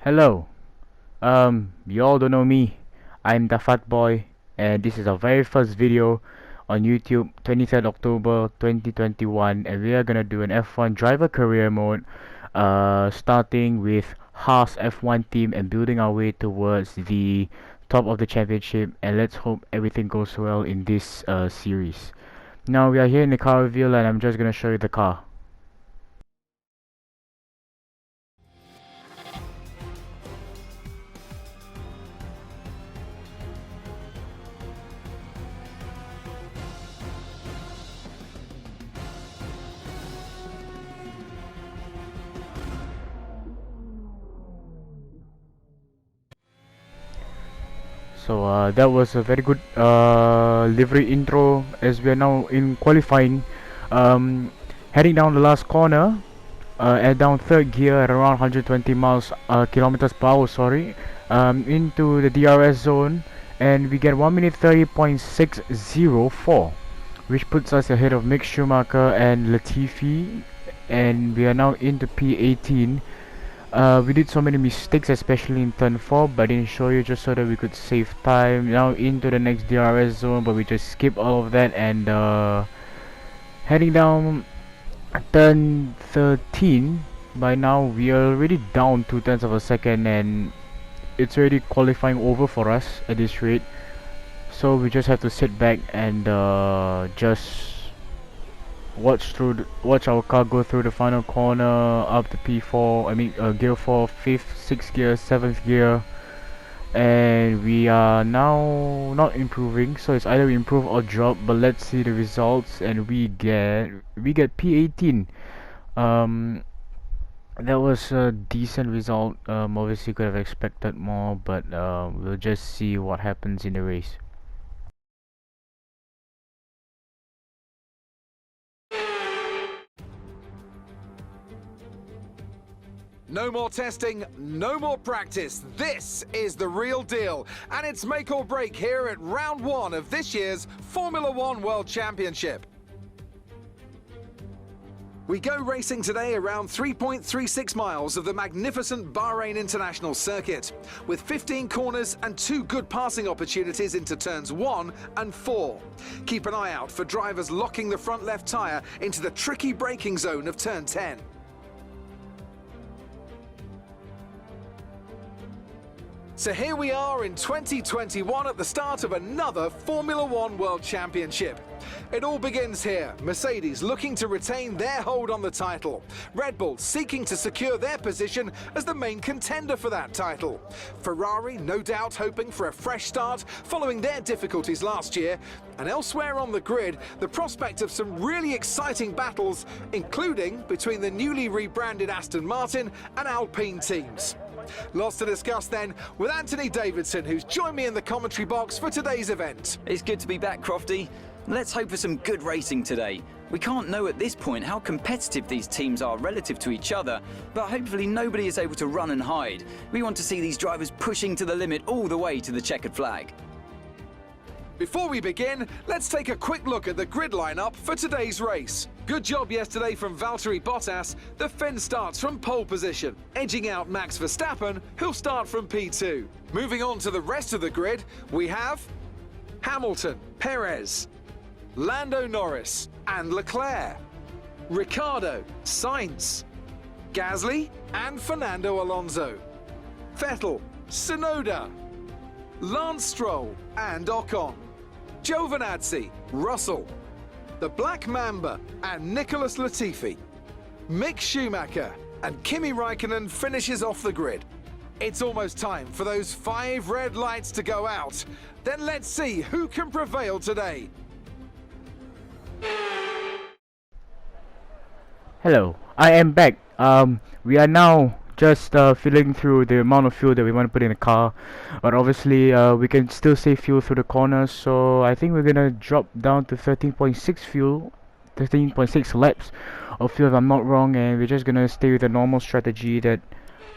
Hello. You all don't know me. I'm the Fat Boy, and this is our very first video on YouTube, 23rd October 2021, and we are gonna do an F1 driver career mode, starting with Haas F1 team and building our way towards the top of the championship. And let's hope everything goes well in this series. Now we are here in the car reveal, and I'm just gonna show you the car. So that was a very good livery intro, as we are now in qualifying, heading down the last corner at down third gear at around 120 kilometers per hour, sorry, into the DRS zone, and we get 1 minute 30.604, which puts us ahead of Mick Schumacher and Latifi, and we are now into P18. We did so many mistakes, especially in turn 4, but I didn't show you just so that we could save time. Now into the next DRS zone, but we just skip all of that, and heading down turn 13. By now we are already down 2/10 of a second, and it's already qualifying over for us at this rate. So we just have to sit back and just watch our car go through the final corner up to P4. I mean gear 4, 5th, 6th gear, 7th gear, and we are now not improving, so it's either we improve or drop. But let's see the results, and we get P18. That was a decent result. Obviously could have expected more, but we'll just see what happens in the race. No more testing, no more practice. This is the real deal. And it's make or break here at round 1 of this year's Formula One World Championship. We go racing today around 3.36 miles of the magnificent Bahrain International Circuit, with 15 corners and 2 good passing opportunities into turns 1 and 4. Keep an eye out for drivers locking the front left tyre into the tricky braking zone of turn 10. So here we are in 2021 at the start of another Formula One World Championship. It all begins here. Mercedes looking to retain their hold on the title. Red Bull seeking to secure their position as the main contender for that title. Ferrari no doubt hoping for a fresh start following their difficulties last year. And elsewhere on the grid, the prospect of some really exciting battles, including between the newly rebranded Aston Martin and Alpine teams. Lots to discuss then with Anthony Davidson, who's joined me in the commentary box for today's event. It's good to be back, Crofty. Let's hope for some good racing today. We can't know at this point how competitive these teams are relative to each other, but hopefully nobody is able to run and hide. We want to see these drivers pushing to the limit all the way to the checkered flag. Before we begin, let's take a quick look at the grid lineup for today's race. Good job yesterday from Valtteri Bottas. The Finn starts from pole position, edging out Max Verstappen, who'll start from P2. Moving on to the rest of the grid, we have Hamilton, Perez, Lando Norris and Leclerc, Ricciardo, Sainz, Gasly and Fernando Alonso, Vettel, Tsunoda, Lance Stroll and Ocon, Giovinazzi, Russell, the Black Mamba and Nicholas Latifi, Mick Schumacher and Kimi Raikkonen finishes off the grid. It's almost time for those 5 red lights to go out. Then let's see who can prevail today. Hello, I am back. We are now just filling through the amount of fuel that we want to put in the car, but obviously we can still save fuel through the corners, so I think we're gonna drop down to 13.6 laps of fuel if I'm not wrong, and we're just gonna stay with the normal strategy that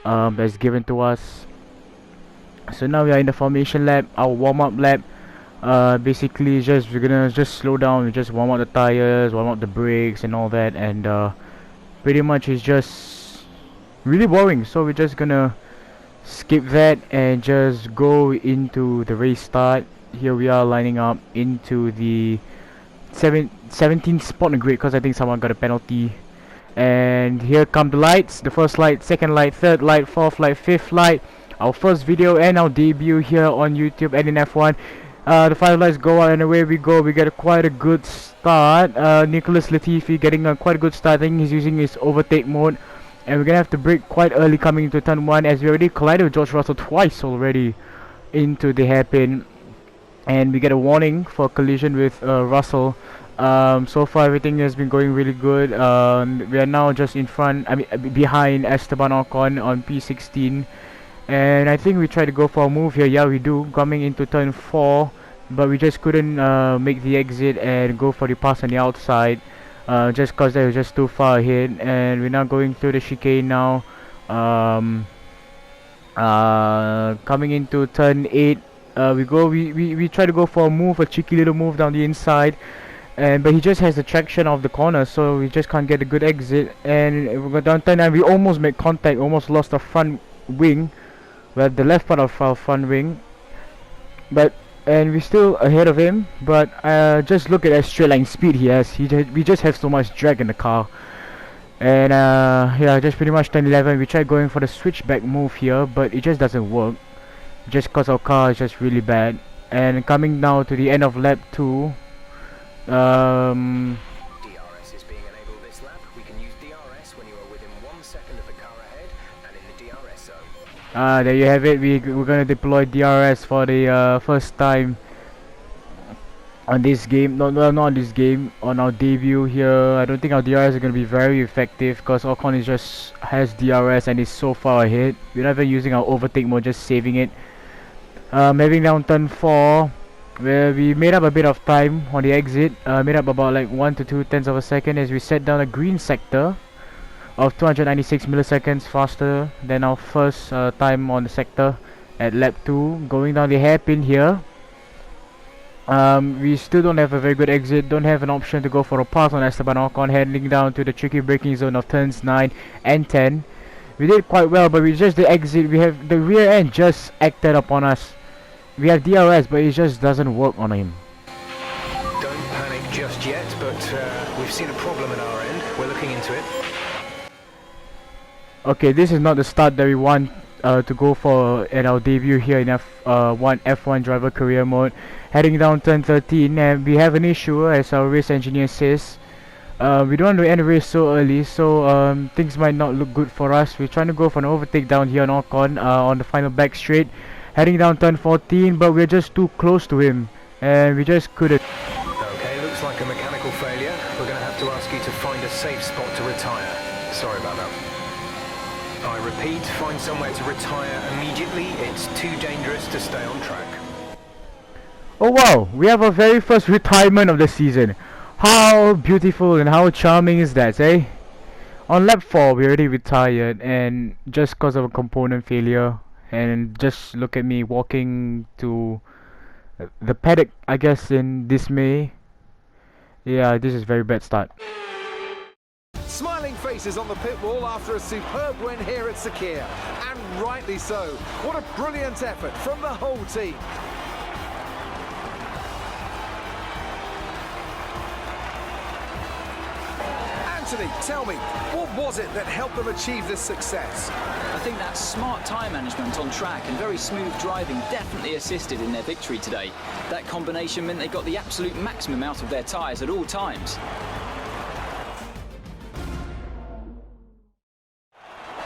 that's given to us. So now we are in the formation lap, our warm-up lap. Basically we're gonna just slow down, we just warm up the tires, warm up the brakes and all that, and pretty much it's just really boring. So we're just gonna skip that and just go into the race start. Here we are lining up into the 17th spot on the grid because I think someone got a penalty. And here come the lights, the first light, second light, third light, fourth light, fifth light. Our first video and our debut here on YouTube and in F1. The 5 lights go out and away we go. We get quite a good start. Nicholas Latifi getting a quite a good start. I think he's using his overtake mode. And we're gonna have to brake quite early coming into turn 1 as we already collided with George Russell twice already into the hairpin. And we get a warning for collision with Russell. So far everything has been going really good. We are now just in front, behind Esteban Ocon on P16. And I think we try to go for a move here. Yeah, we do, coming into turn 4. But we just couldn't make the exit and go for the pass on the outside. Just because they were just too far ahead. And we're now going through the chicane now. Coming into turn 8. We try to go for a move, a cheeky little move down the inside. But he just has the traction of the corner, so we just can't get a good exit. And we go down turn 9. We almost made contact, almost lost our front wing. Well, the left part of our front wing. And we're still ahead of him. But just look at that straight line speed he has. We just have so much drag in the car. And yeah, just pretty much turn 11. We tried going for the switchback move here, but it just doesn't work. Just because our car is just really bad. And coming now to the end of lap 2. DRS is being enabled this lap. We can use DRS when you are within 1 second of the car ahead and in the DRS zone. There you have it. We're gonna deploy DRS for the first time on this game. No, not on this game. On our debut here, I don't think our DRS is gonna be very effective because Ocon just has DRS and is so far ahead. We're not even using our overtake mode, just saving it. Heading down turn 4. Where we made up a bit of time on the exit, made up about like 1 to 2 tenths of a second as we set down a green sector of 296 milliseconds faster than our first time on the sector at lap 2. Going down the hairpin here, we still don't have a very good exit, don't have an option to go for a pass on Esteban Ocon, heading down to the tricky braking zone of turns 9 and 10. We did quite well, but we just the exit, we have the rear end just acted upon us. We have DRS, but it just doesn't work on him. Don't panic just yet, but we've seen a problem at our end. We're looking into it. Okay, this is not the start that we want to go for at our debut here in F1 driver career mode. Heading down turn 13, and we have an issue, as our race engineer says. We don't want to end the race so early, so things might not look good for us. We're trying to go for an overtake down here on Ocon on the final back straight. Heading down turn 14, but we're just too close to him, and we just couldn't. Okay, looks like a mechanical failure. We're going to have to ask you to find a safe spot to retire. Sorry about that. I repeat, find somewhere to retire immediately. It's too dangerous to stay on track. Oh wow, we have our very first retirement of the season. How beautiful and how charming is that, eh? On lap 4, we already retired, and just because of a component failure. And just look at me walking to the paddock, I guess, in dismay. Yeah, this is a very bad start. Smiling faces on the pit wall after a superb win here at Sakir. And rightly so. What a brilliant effort from the whole team. Anthony, tell me, what was it that helped them achieve this success? I think that smart tyre management on track and very smooth driving definitely assisted in their victory today. That combination meant they got the absolute maximum out of their tyres at all times.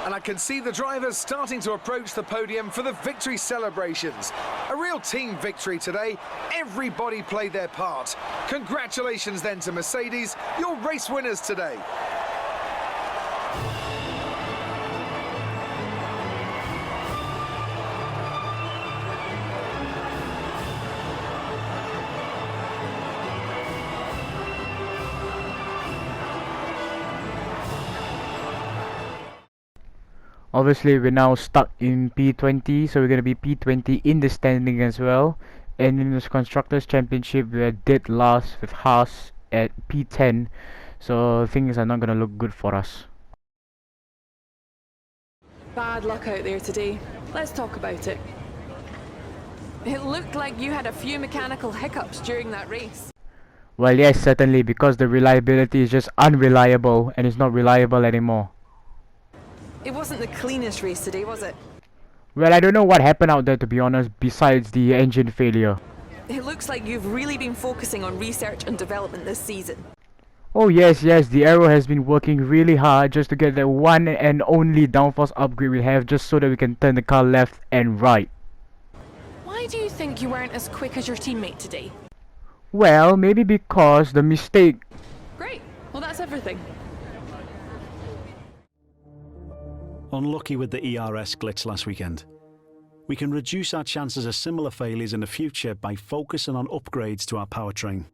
And I can see the drivers starting to approach the podium for the victory celebrations. A real team victory today. Everybody played their part. Congratulations then to Mercedes, your race winners today. Obviously, we're now stuck in P20, so we're going to be P20 in the standing as well. And in this Constructors' Championship, we're dead last with Haas at P10, so things are not going to look good for us. Bad luck out there today. Let's talk about it. It looked like you had a few mechanical hiccups during that race. Well, yes, certainly, because the reliability is just unreliable and it's not reliable anymore. It wasn't the cleanest race today, was it? Well, I don't know what happened out there, to be honest, besides the engine failure. It looks like you've really been focusing on research and development this season. Oh yes, the Aero has been working really hard just to get the one and only downforce upgrade we have, just so that we can turn the car left and right. Why do you think you weren't as quick as your teammate today? Well, maybe because the mistake... Great. Well, that's everything. Unlucky with the ERS glitch last weekend. We can reduce our chances of similar failures in the future by focusing on upgrades to our powertrain.